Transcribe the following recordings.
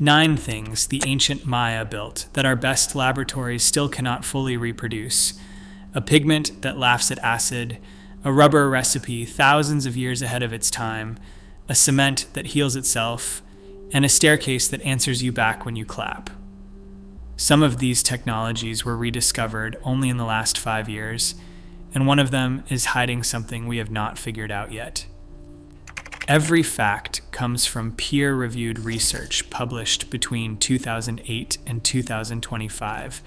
9 things the ancient Maya built that our best laboratories still cannot fully reproduce. A pigment that laughs at acid, a rubber recipe thousands of years ahead of its time, a cement that heals itself, and a staircase that answers you back when you clap. Some of these technologies were rediscovered only in the last 5 years, and one of them is hiding something we have not figured out yet. Every fact comes from peer-reviewed research published between 2008 and 2025,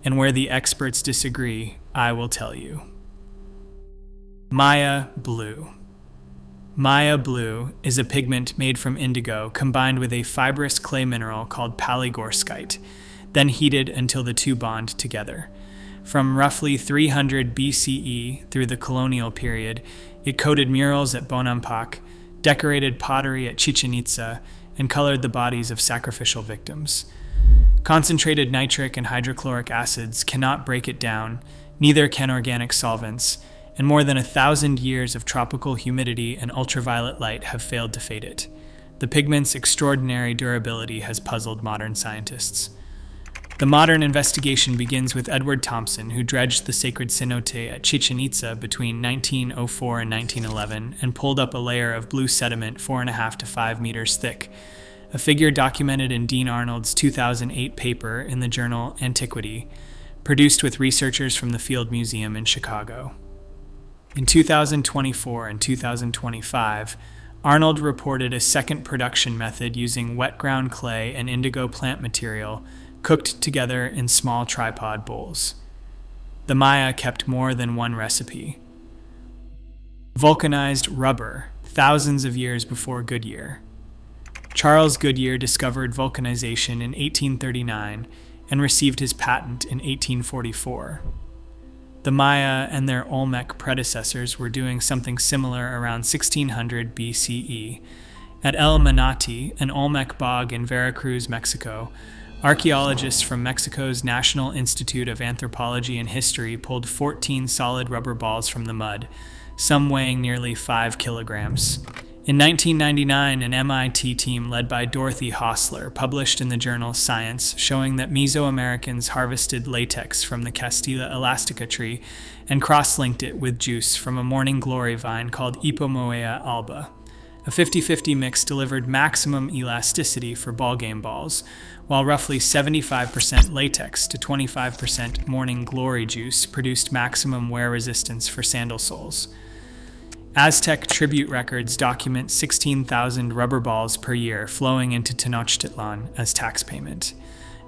and where the experts disagree, I will tell you. Maya blue. Maya blue is a pigment made from indigo combined with a fibrous clay mineral called palygorskite, then heated until the two bond together. From roughly 300 BCE through the colonial period, it coated murals at Bonampak, decorated pottery at Chichén Itzá, and colored the bodies of sacrificial victims. Concentrated nitric and hydrochloric acids cannot break it down, neither can organic solvents, and more than 1,000 years of tropical humidity and ultraviolet light have failed to fade it. The pigment's extraordinary durability has puzzled modern scientists. The modern investigation begins with Edward Thompson, who dredged the sacred cenote at Chichén Itzá between 1904 and 1911 and pulled up a layer of blue sediment 4.5 to 5 meters thick, a figure documented in Dean Arnold's 2008 paper in the journal Antiquity, produced with researchers from the Field Museum in Chicago. In 2024 and 2025, Arnold reported a second production method using wet ground clay and indigo plant material cooked together in small tripod bowls. The Maya kept more than one recipe. Vulcanized rubber, thousands of years before Goodyear. Charles Goodyear discovered vulcanization in 1839 and received his patent in 1844. The Maya and their Olmec predecessors were doing something similar around 1600 BCE. At El Manati, an Olmec bog in Veracruz, Mexico, archaeologists from Mexico's National Institute of Anthropology and History pulled 14 solid rubber balls from the mud, some weighing nearly 5 kilograms. In 1999, an MIT team led by Dorothy Hostler published in the journal Science, showing that Mesoamericans harvested latex from the Castilla elastica tree and cross-linked it with juice from a morning glory vine called Ipomoea alba. A 50-50 mix delivered maximum elasticity for ballgame balls, while roughly 75% latex to 25% morning glory juice produced maximum wear resistance for sandal soles. Aztec tribute records document 16,000 rubber balls per year flowing into Tenochtitlan as tax payment.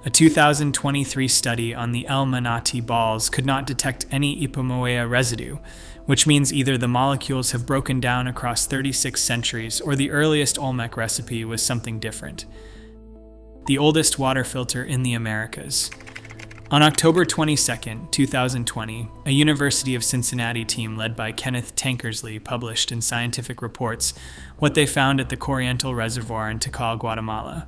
A 2023 study on the El Manati balls could not detect any Ipomoea residue, which means either the molecules have broken down across 36 centuries or the earliest Olmec recipe was something different. The oldest water filter in the Americas. On October 22, 2020, a University of Cincinnati team led by Kenneth Tankersley published in Scientific Reports what they found at the Corriental Reservoir in Tikal, Guatemala.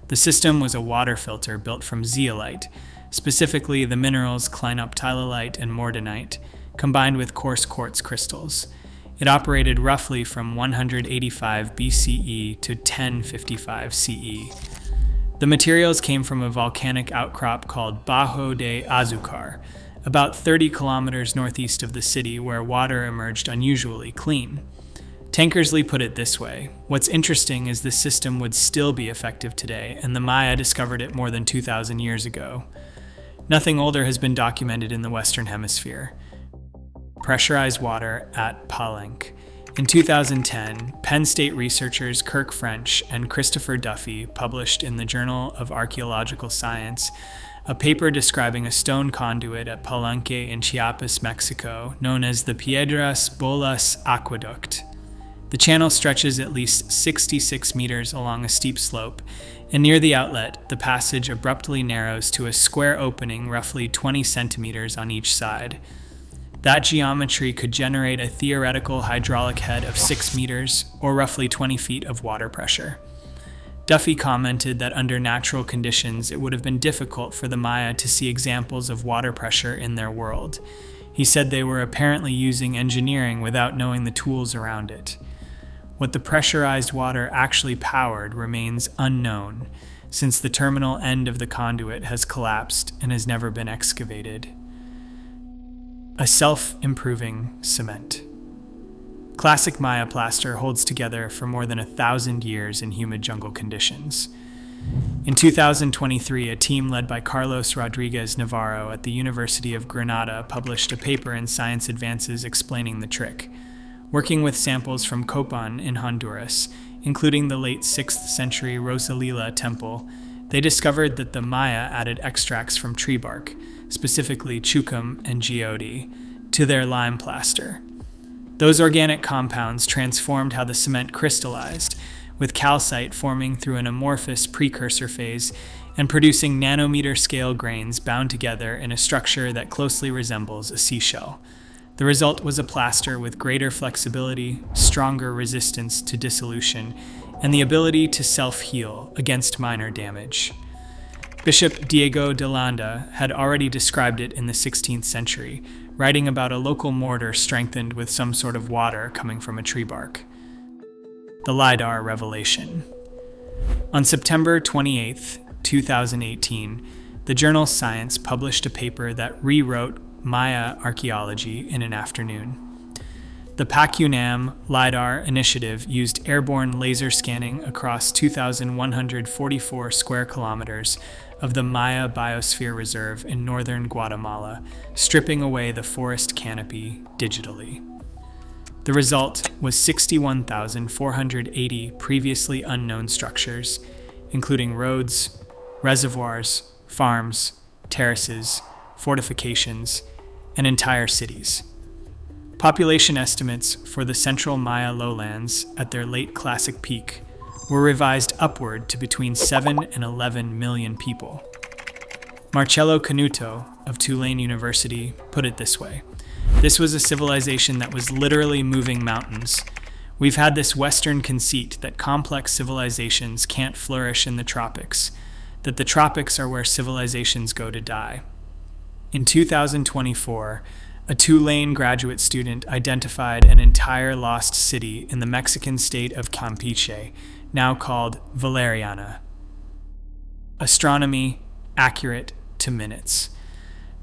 The system was a water filter built from zeolite, specifically the minerals clinoptilolite and mordanite, combined with coarse quartz crystals. It operated roughly from 185 BCE to 1055 CE. The materials came from a volcanic outcrop called Bajo de Azucar, about 30 kilometers northeast of the city, where water emerged unusually clean. Tankersley put it this way: what's interesting is this system would still be effective today, and the Maya discovered it more than 2,000 years ago. Nothing older has been documented in the Western Hemisphere. Pressurized water at Palenque. In 2010, Penn State researchers Kirk French and Christopher Duffy published in the Journal of Archaeological Science a paper describing a stone conduit at Palenque in Chiapas, Mexico, known as the Piedras Bolas Aqueduct. The channel stretches at least 66 meters along a steep slope, and near the outlet, the passage abruptly narrows to a square opening roughly 20 centimeters on each side. That geometry could generate a theoretical hydraulic head of 6 meters, or roughly 20 feet of water pressure. Duffy commented that under natural conditions, it would have been difficult for the Maya to see examples of water pressure in their world. He said they were apparently using engineering without knowing the tools around it. What the pressurized water actually powered remains unknown. since the terminal end of the conduit has collapsed and has never been excavated. A self-improving cement. Classic Maya plaster holds together for more than 1,000 years in humid jungle conditions. In 2023, a team led by Carlos Rodriguez Navarro at the University of Granada published a paper in Science Advances explaining the trick. Working with samples from Copan in Honduras, including the late 6th-century Rosalila temple, they discovered that the Maya added extracts from tree bark, specifically chucum and geode, to their lime plaster. Those organic compounds transformed how the cement crystallized, with calcite forming through an amorphous precursor phase and producing nanometer-scale grains bound together in a structure that closely resembles a seashell. The result was a plaster with greater flexibility, stronger resistance to dissolution, and the ability to self-heal against minor damage. Bishop Diego de Landa had already described it in the 16th century, writing about a local mortar strengthened with some sort of water coming from a tree bark. The LiDAR revelation. On September 28, 2018, the journal Science published a paper that rewrote Maya archaeology in an afternoon. The PACUNAM LiDAR initiative used airborne laser scanning across 2,144 square kilometers of the Maya Biosphere Reserve in northern Guatemala, stripping away the forest canopy digitally. The result was 61,480 previously unknown structures, including roads, reservoirs, farms, terraces, fortifications, and entire cities. Population estimates for the central Maya lowlands at their late classic peak were revised upward to between 7 and 11 million people. Marcello Canuto of Tulane University put it this way: "This was a civilization that was literally moving mountains. We've had this Western conceit that complex civilizations can't flourish in the tropics, that the tropics are where civilizations go to die." In 2024, a Tulane graduate student identified an entire lost city in the Mexican state of Campeche, now called Valeriana. Astronomy, accurate to minutes.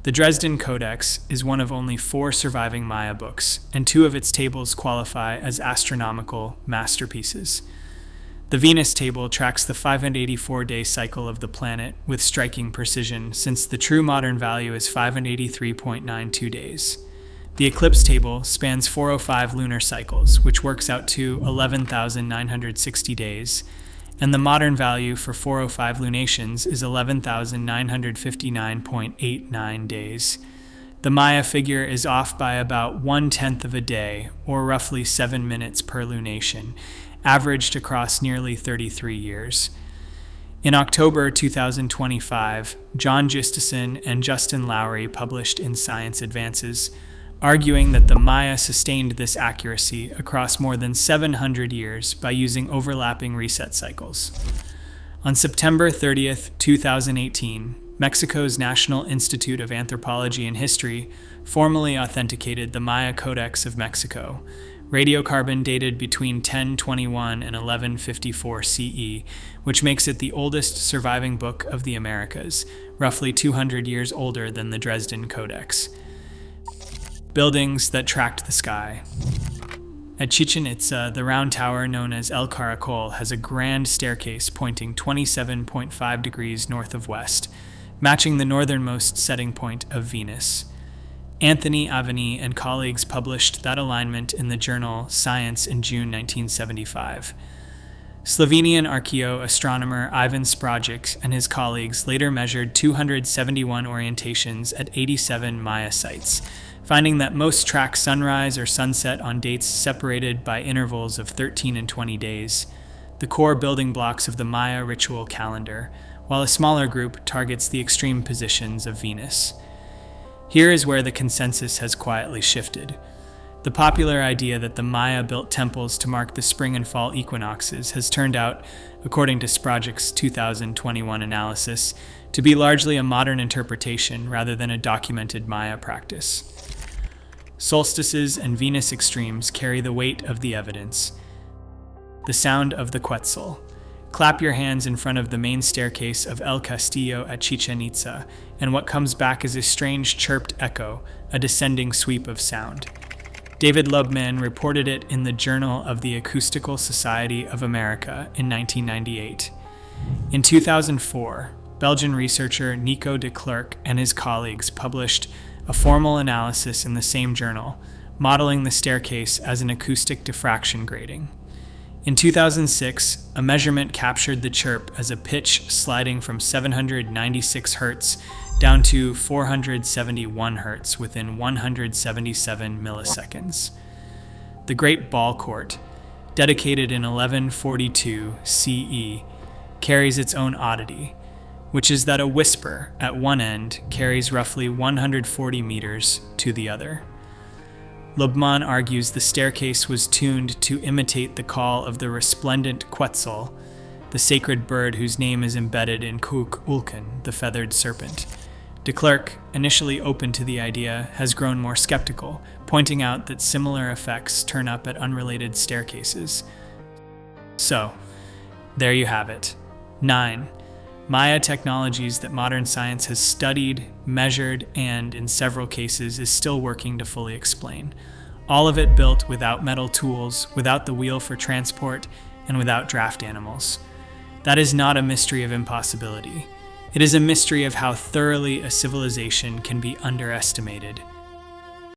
The Dresden Codex is one of only 4 surviving Maya books, and 2 of its tables qualify as astronomical masterpieces. The Venus table tracks the 584-day cycle of the planet with striking precision, since the true modern value is 583.92 days. The Eclipse table spans 405 lunar cycles, which works out to 11,960 days, and the modern value for 405 lunations is 11,959.89 days. The Maya figure is off by about 1/10 of a day, or roughly 7 minutes per lunation, averaged across nearly 33 years. In October 2025, John Justison and Justin Lowry published in Science Advances, arguing that the Maya sustained this accuracy across more than 700 years by using overlapping reset cycles. On September 30th, 2018, Mexico's National Institute of Anthropology and History formally authenticated the Maya Codex of Mexico, radiocarbon dated between 1021 and 1154 CE, which makes it the oldest surviving book of the Americas, roughly 200 years older than the Dresden Codex. Buildings that tracked the sky. At Chichén Itzá, the round tower known as El Caracol has a grand staircase pointing 27.5 degrees north of west, matching the northernmost setting point of Venus. Anthony Aveni and colleagues published that alignment in the journal Science in June 1975. Slovenian archaeo-astronomer Ivan Sprajic and his colleagues later measured 271 orientations at 87 Maya sites, finding that most track sunrise or sunset on dates separated by intervals of 13 and 20 days, the core building blocks of the Maya ritual calendar, while a smaller group targets the extreme positions of Venus. Here is where the consensus has quietly shifted. The popular idea that the Maya built temples to mark the spring and fall equinoxes has turned out, according to Sprajic's 2021 analysis, to be largely a modern interpretation rather than a documented Maya practice. Solstices and Venus extremes carry the weight of the evidence. The sound of the quetzal. Clap your hands in front of the main staircase of El Castillo at Chichén Itzá, and what comes back is a strange chirped echo, a descending sweep of sound. David Lubman reported it in the Journal of the Acoustical Society of America in 1998. In 2004, Belgian researcher Nico de Klerk and his colleagues published a formal analysis in the same journal, modeling the staircase as an acoustic diffraction grating. In 2006, a measurement captured the chirp as a pitch sliding from 796 hertz down to 471 hertz within 177 milliseconds. The Great Ball Court, dedicated in 1142 CE, carries its own oddity, which is that a whisper at one end carries roughly 140 meters to the other. Lubman argues the staircase was tuned to imitate the call of the resplendent quetzal, the sacred bird whose name is embedded in Ulkan, the feathered serpent. De Klerk, initially open to the idea, has grown more skeptical, pointing out that similar effects turn up at unrelated staircases. So, there you have it. 9. Maya technologies that modern science has studied, measured, and, in several cases, is still working to fully explain. All of it built without metal tools, without the wheel for transport, and without draft animals. That is not a mystery of impossibility. It is a mystery of how thoroughly a civilization can be underestimated